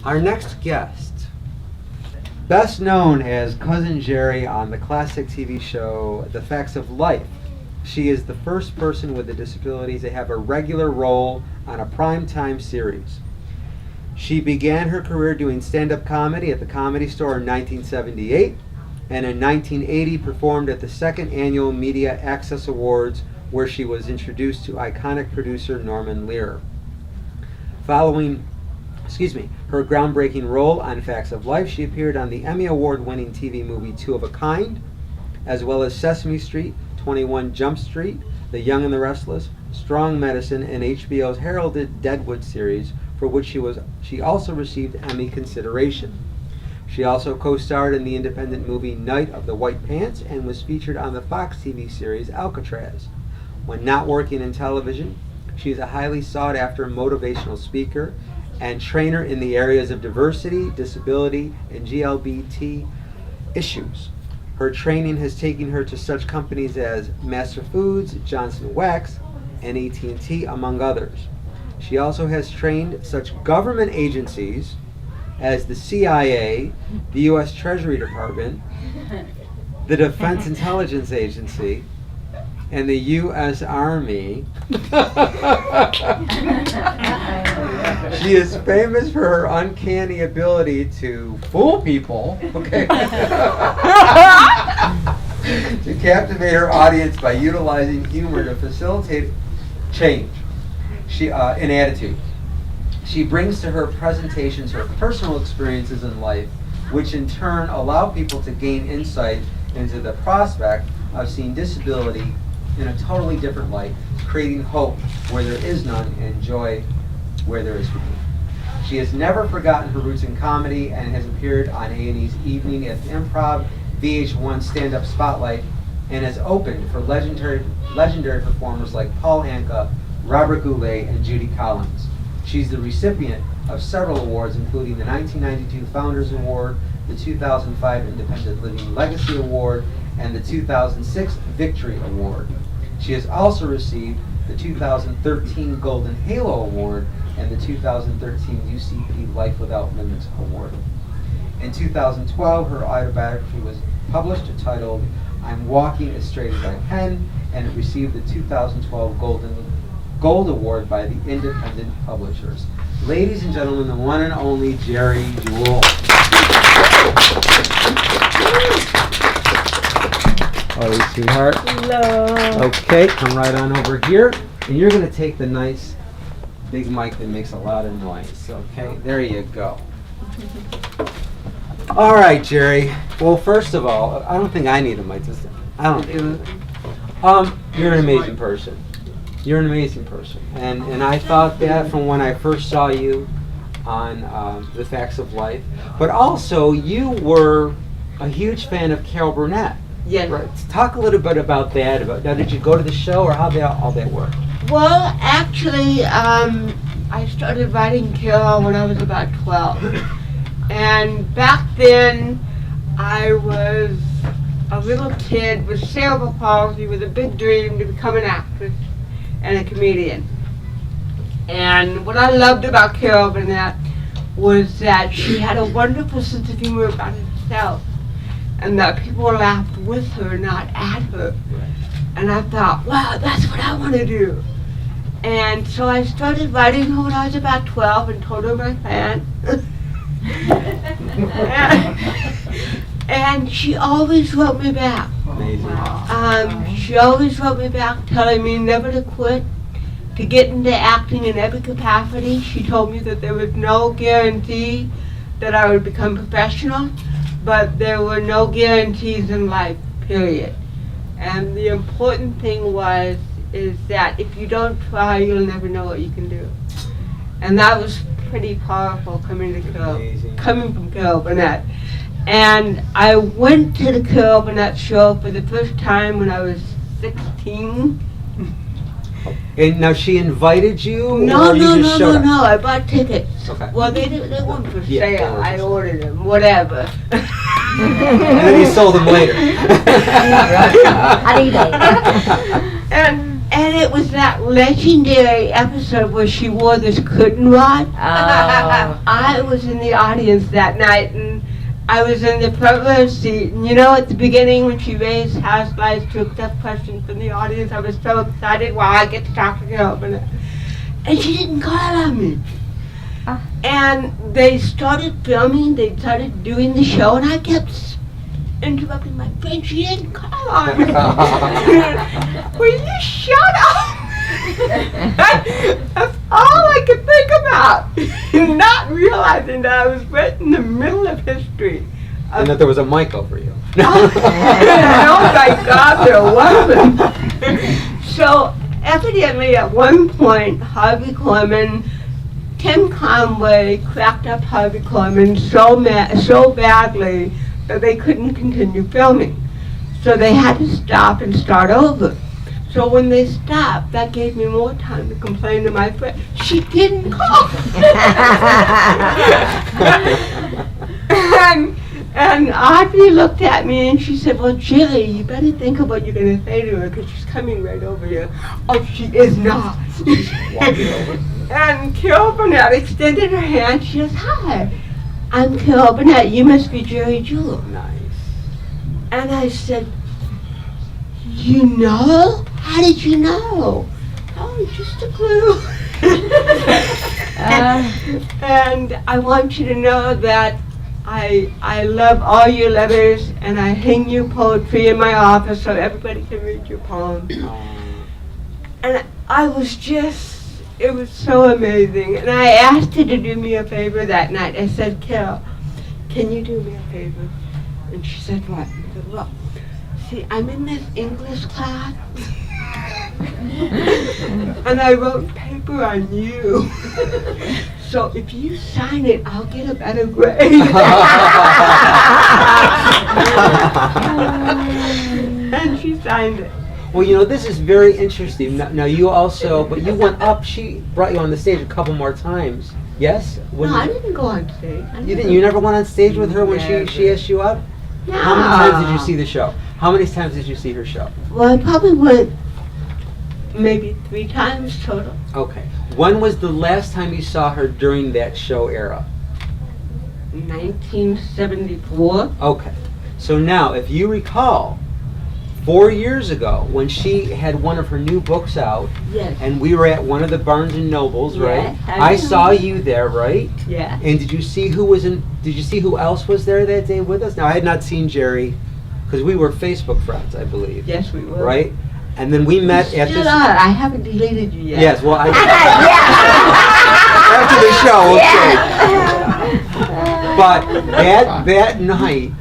Our next guest, best known as Cousin Geri on the classic TV show The Facts of Life. She is the first person with a disability to have a regular role on a primetime series. She began her career doing stand-up comedy at the Comedy Store in 1978, and in 1980 performed at the second annual Media Access Awards, where she was introduced to iconic producer Norman Lear. Following her groundbreaking role on Facts of Life, she appeared on the Emmy Award-winning TV movie Two of a Kind, as well as Sesame Street, 21 Jump Street, The Young and the Restless, Strong Medicine, and HBO's heralded Deadwood series, for which she also received Emmy consideration. She also co-starred in the independent movie Night of the White Pants and was featured on the Fox TV series Alcatraz. When not working in television, she is a highly sought-after motivational speaker and trainer in the areas of diversity, disability, and GLBT issues. Her training has taken her to such companies as Master Foods, Johnson Wax, and AT&T, among others. She also has trained such government agencies as the CIA, the U.S. Treasury Department, the Defense Intelligence Agency, and the U.S. Army. She is famous for her uncanny ability to fool people, okay, to captivate her audience by utilizing humor to facilitate change in attitude. She brings to her presentations her personal experiences in life, which in turn allow people to gain insight into the prospect of seeing disability in a totally different light, creating hope where there is none and joy where there is for me. She has never forgotten her roots in comedy and has appeared on A&E's Evening at the Improv, VH1 Stand-Up Spotlight, and has opened for legendary performers like Paul Anka, Robert Goulet, and Judy Collins. She's the recipient of several awards, including the 1992 Founders Award, the 2005 Independent Living Legacy Award, and the 2006 Victory Award. She has also received the 2013 Golden Halo Award and the 2013 UCP Life Without Limits Award. In 2012, her autobiography was published entitled I'm Walking as Straight as I Can, and it received the 2012 Gold Award by the Independent Publishers. Ladies and gentlemen, the one and only Geri Jewell. Hello, sweetheart. Hello. Okay, come right on over here, and you're going to take the nice big mic that makes a lot of noise. Okay, there you go. All right, Geri. Well, first of all, I don't think I need a mic. You're an amazing person. You're an amazing person, and I thought that from when I first saw you on The Facts of Life. But also, you were a huge fan of Carol Burnett. Yes. Right. Talk a little bit about that. Now, did you go to the show, or how all that work? Well, actually, I started writing Carol when I was about 12. And back then, I was a little kid with cerebral palsy with a big dream to become an actress and a comedian. And what I loved about Carol Burnett was that she had a wonderful sense of humor about herself, and that people laughed with her, not at her. And I thought, wow, that's what I want to do. And so I started writing her when I was about 12 and told her my fan. And she always wrote me back. Amazing. She always wrote me back telling me never to quit, to get into acting in every capacity. She told me that there was no guarantee that I would become professional, but there were no guarantees in life, period. And the important thing is that if you don't try, you'll never know what you can do. And that was pretty powerful coming from Carol Burnett. And I went to the Carol Burnett show for the first time when I was 16. And now she invited you? No, or you just showed up? I bought tickets. Okay. Well, they weren't for Yeah, sale. I ordered them, whatever. And then you sold them later. And And it was that legendary episode where she wore this curtain rod. Oh. I was in the audience that night, and I was in the front row seat. And you know, at the beginning when she raised house lights to accept questions from the audience, I was so excited. Wow, I get to talk to her. And she didn't call on me. And they started filming, they started doing the show, and I kept interrupting my friend. She didn't call on me. Will you shut up? That's all I could think about. Not realizing that I was right in the middle of history. And that there was a mic over you. Oh my God, there wasn't. So evidently at one point, Harvey Korman, Tim Conway cracked up Harvey Korman so badly that they couldn't continue filming. So they had to stop and start over. So when they stopped, that gave me more time to complain to my friend. She didn't call. And Audrey looked at me and she said, well, Geri, you better think of what you're going to say to her because she's coming right over here. Oh, she is not. And Carol Burnett extended her hand. She goes, hi, I'm Carol Burnett. You must be Geri Jewell. Nice. And I said, you know? How did you know? Oh, just a clue. And I want you to know that I love all your letters, and I hang your poetry in my office so everybody can read your poems. And I was just, it was so amazing. And I asked her to do me a favor that night. I said, Carol, can you do me a favor? And she said, what? I said, look, see, I'm in this English class, and I wrote paper on you. So if you sign it, I'll get a better grade. And she signed it. Well, you know, this is very interesting. Now you also, but you went up, she brought you on the stage a couple more times. Yes? No, I didn't go on stage. You didn't? You never went on stage with her when she asked you up? No. How many times did you see the show? How many times did you see her show? Well, I probably went maybe 3 times total. Okay. When was the last time you saw her during that show era? 1974. Okay. So now, if you recall, 4 years ago, when she had one of her new books out, Yes. and we were at one of the Barnes and Nobles, right? Yes, I I saw know. you there, right? Yeah. And did you see who was in? Did you see who else was there that day with us? Now I had not seen Geri, because we were Facebook friends, I believe. Yes, we were. Right. And then we met You at still this. are. I haven't deleted you yet. Yes. Well, I. After the show, okay. But that night,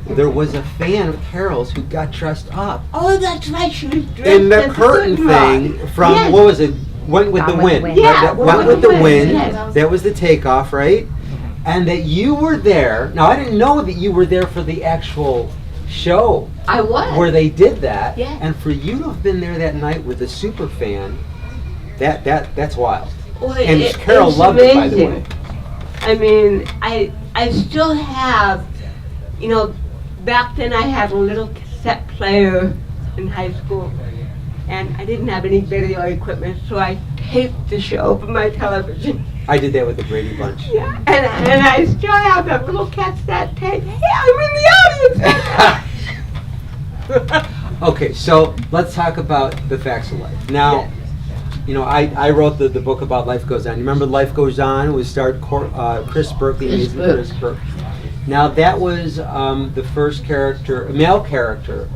there was a fan of Carol's who got dressed up Oh, that's right. She was dressed in the as a curtain rod. thing from Yes. what was it? Went with the Gone with the wind. Wind. Yeah, That went with the wind. Yes. That was the takeoff, right? And that you were there. Now I didn't know that you were there for the actual show I was. where they did that. Yeah. And for you to have been there that night with the super fan, that's wild. Well, And Carol it's loved it, by the amazing. way. I mean, I still have, you know, back then I had a little cassette player in high school, and I didn't have any video equipment, so I taped the show for my television. I did that with the Brady Bunch. Yeah, and I still have that little cassette tape. Hey, I'm in the audience. Okay, so let's talk about the facts of life. Now, Yes. you know, I wrote the book about Life Goes On. You remember Life Goes On? It was starred Chris Burke, the amazing Chris Burke. Now that was the first character, male character,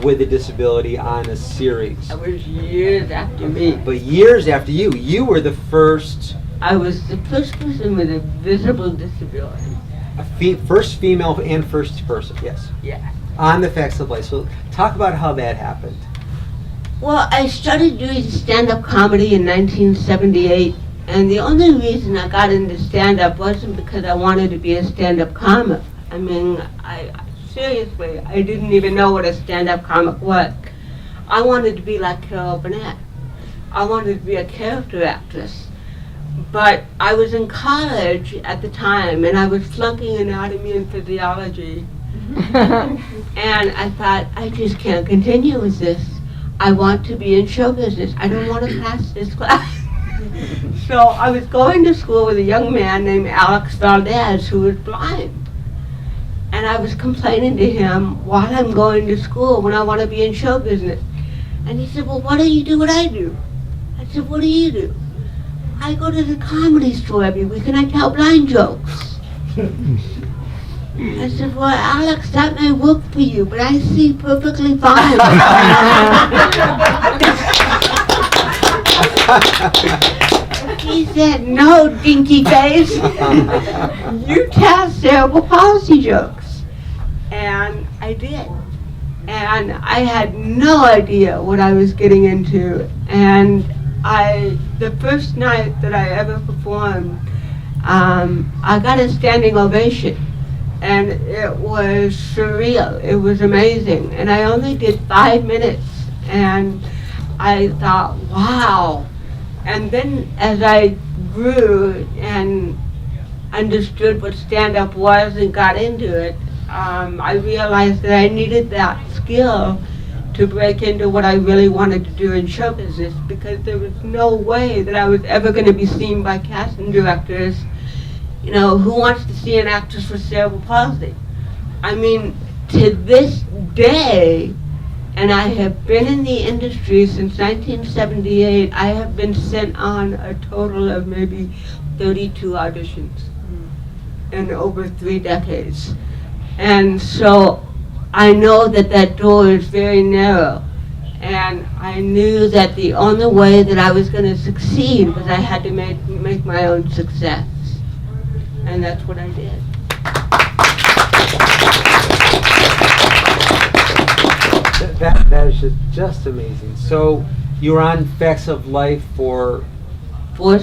with a disability on a series. That was years after me. But years after you were the first, I was the first person with a visible disability. first female and first person, yes, Yeah. on the Facts of Life. So talk about how that happened. Well, I started doing stand-up comedy in 1978, and the only reason I got into stand-up wasn't because I wanted to be a stand-up comic. I mean, seriously, I didn't even know what a stand-up comic was. I wanted to be like Carol Burnett. I wanted to be a character actress. But I was in college at the time, and I was flunking anatomy and physiology. And I thought, I just can't continue with this. I want to be in show business. I don't want to pass this class. So I was going to school with a young man named Alex Valdez who was blind. And I was complaining to him while I'm going to school when I want to be in show business. And he said, well, why don't you do what I do? I said, what do you do? I go to the comedy store every week and I tell blind jokes. I said, well, Alex, that may work for you, but I see perfectly fine. He said, no, dinky face. You tell cerebral palsy jokes. And I did. And I had no idea what I was getting into. And the first night that I ever performed, I got a standing ovation. And it was surreal. It was amazing. And I only did 5 minutes. And I thought, wow. And then as I grew and understood what stand-up was and got into it, I realized that I needed that skill to break into what I really wanted to do in show business, because there was no way that I was ever going to be seen by casting directors, you know, who wants to see an actress with cerebral palsy? I mean, to this day, and I have been in the industry since 1978, I have been sent on a total of maybe 32 auditions in over 3 decades. And so I know that that door is very narrow. And I knew that the only way that I was going to succeed was I had to make my own success. And that's what I did. That is just amazing. So you were on Facts of Life for 4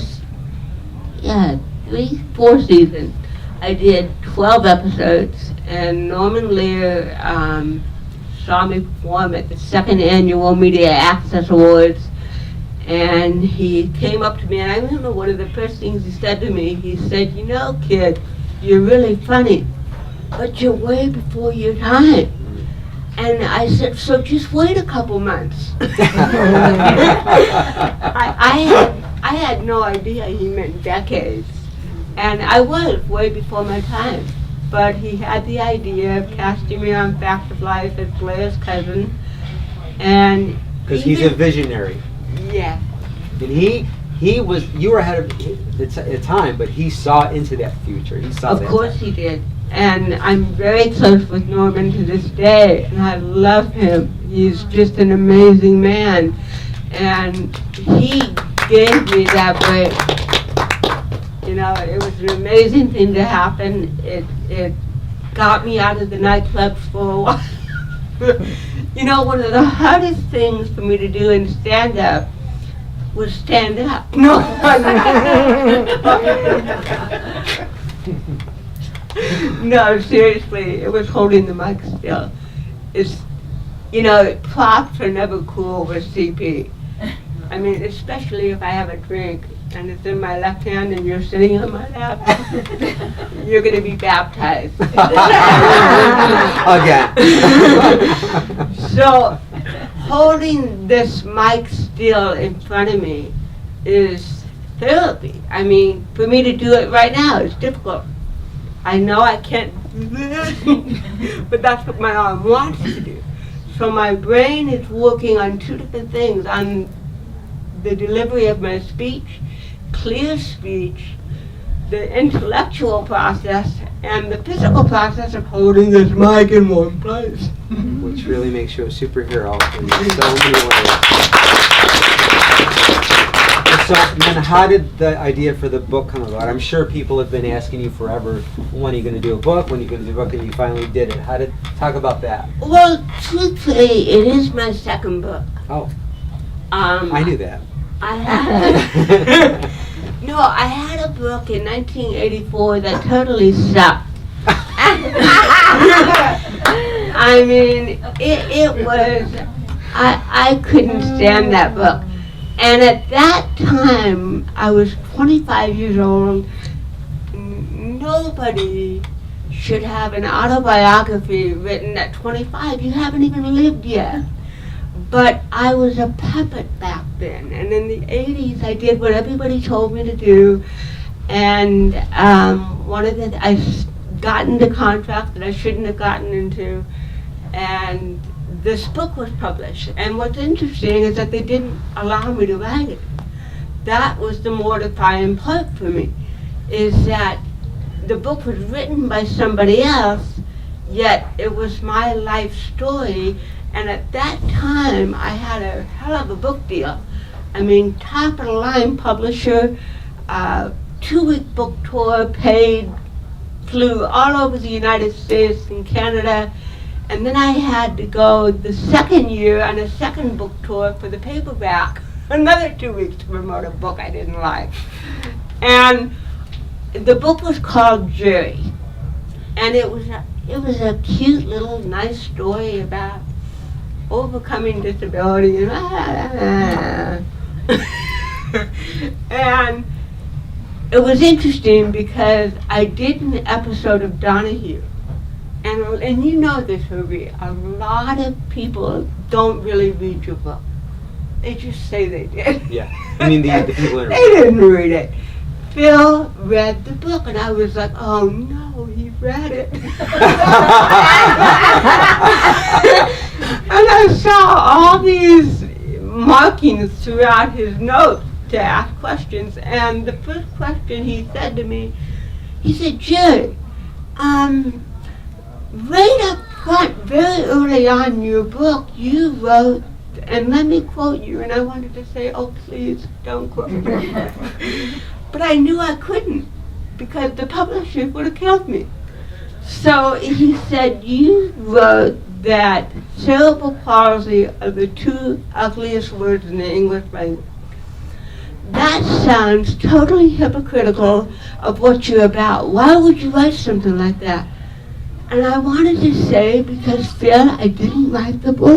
seasons. I did 12 episodes, and Norman Lear saw me perform at the 2nd Annual Media Access Awards, and he came up to me, and I remember one of the first things he said to me, he said, you know, kid, you're really funny, but you're way before your time. And I said, so just wait a couple months. I had no idea he meant decades. And I was way before my time. But he had the idea of casting me on Fact of Life as Blair's cousin. And because he's a visionary. Yeah. And he was, you were ahead of the time, but he saw into that future. He saw that. Of course he did. And I'm very close with Norman to this day, and I love him. He's just an amazing man. And he gave me that break. You know, it was an amazing thing to happen. It got me out of the nightclubs for a while. You know, one of the hardest things for me to do in stand-up was stand up. No. No, seriously, it was holding the mic still. It's, you know, props are never cool with CP. I mean, especially if I have a drink and it's in my left hand and you're sitting on my lap, you're going to be baptized. Again. So, holding this mic still in front of me is therapy. I mean, for me to do it right now is difficult. I know I can't do this, but that's what my arm wants to do. So my brain is working on 2 different things, on the delivery of my speech, clear speech, the intellectual process, and the physical process of holding this mic in one place. Which really makes you a superhero in so many ways. So then how did the idea for the book come about? I'm sure people have been asking you forever, when are you going to do a book, when are you going to do a book, and you finally did it. Talk about that. Well, truthfully, it is my 2nd book. Oh, I knew that. I had, no, I had a book in 1984 that totally sucked. I mean, it was, I couldn't stand that book. And at that time, I was 25 years old. Nobody should have an autobiography written at 25. You haven't even lived yet. But I was a puppet back then, and in the 80s I did what everybody told me to do, and I got into contracts that I shouldn't have gotten into, and this book was published. And what's interesting is that they didn't allow me to write it. That was the mortifying part for me, is that the book was written by somebody else, yet it was my life story. And at that time, I had a hell of a book deal. I mean, top of the line publisher, 2-week book tour, paid, flew all over the United States and Canada. And then I had to go the second year on a second book tour for the paperback. Another 2 weeks to promote a book I didn't like. And the book was called Geri. And it was a cute little nice story about overcoming disability. And it was interesting because I did an episode of Donahue. And you know this, Herbie, a lot of people don't really read your book. They just say they did. Yeah. I mean, the people in They didn't read it. Phil read the book, and I was like, oh no, he read it. And I saw all these markings throughout his notes to ask questions. And the first question he said to me, he said, Geri, right up front, very early on in your book, you wrote, and let me quote you, and I wanted to say, oh please, don't quote me. But I knew I couldn't, because the publisher would have killed me. So he said, you wrote that cerebral palsy are the 2 ugliest words in the English language. That sounds totally hypocritical of what you're about. Why would you write something like that? And I wanted to say, because Phil, I didn't write the book.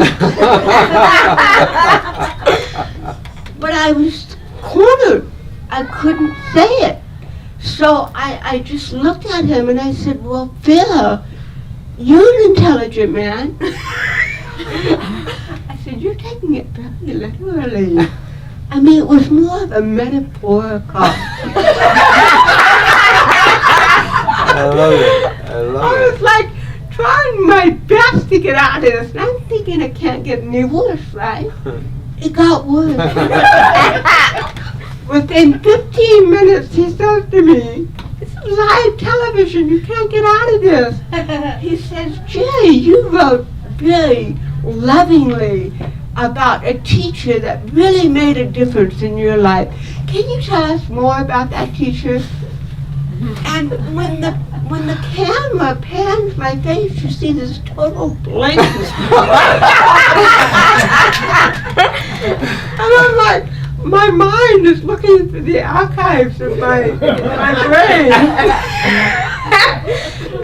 But I was cornered. I couldn't say it. So I just looked at him and I said, well, Phil, you're an intelligent man. I said, you're taking it very literally. I mean, it was more of a metaphorical. I love it. I love I it. was like trying my best to get out of this, and I'm thinking it can't get any worse, right? It got worse. Within 15 minutes, he says to me, this is live television, you can't get out of this. He says, Geri, you wrote very lovingly about a teacher that really made a difference in your life. Can you tell us more about that teacher? And when the camera pans my face, you see this total blankness. And I'm like, my mind is looking through the archives of my brain.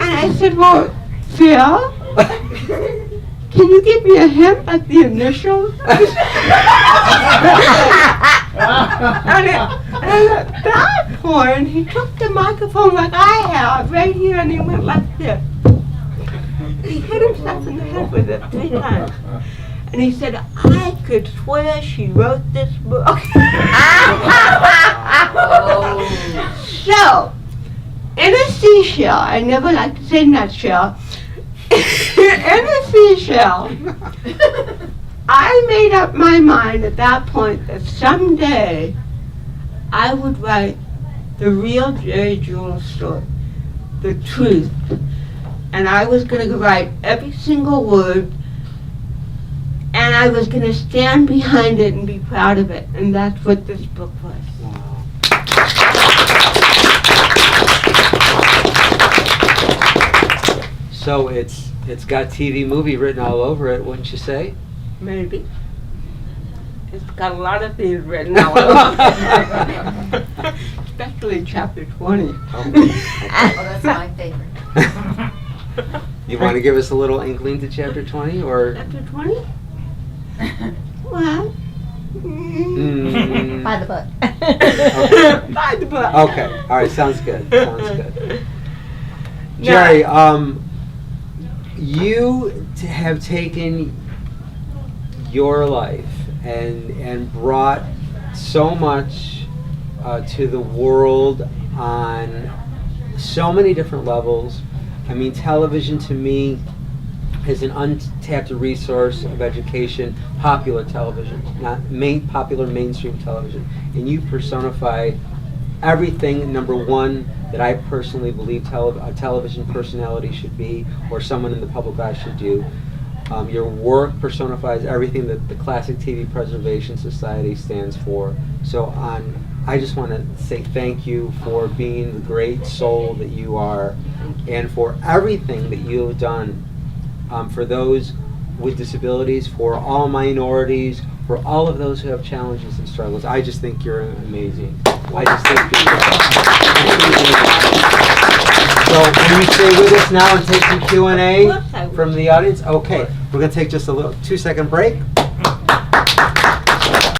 And I said, well, Phil, can you give me a hint, like the initials? And at that point, he took the microphone like I have, right here, and he went like this. He hit himself in the head with it 3 times. And he said, I could swear she wrote this book. So, in a seashell, I never like to say nutshell, in a seashell, I made up my mind at that point that someday I would write the real Geri Jewell story, the truth. And I was going to write every single word, and I was going to stand behind it and be proud of it. And that's what this book was. Wow. So it's got TV movie written all over it, wouldn't you say? Maybe. It's got a lot of things written all over it. Especially chapter 20. Oh, that's my favorite. You want to give us a little inkling to chapter 20, or? Chapter 20? Well, By the book. Okay. by the book. Okay. All right. Sounds good. Sounds good. Geri, you have taken your life and brought so much to the world on so many different levels. I mean, television to me is an untapped resource of education, popular television, not popular mainstream television. And you personify everything, number one, that I personally believe a television personality should be, or someone in the public eye should do. Your work personifies everything that the Classic TV Preservation Society stands for. So I just want to say thank you for being the great soul that you are, and for everything that you have done for those with disabilities, for all minorities, for all of those who have challenges and struggles. I just think you're amazing. I just think you're So can you stay with us now and take some Q&A from the audience? Okay, we're going to take just a little 2-second break.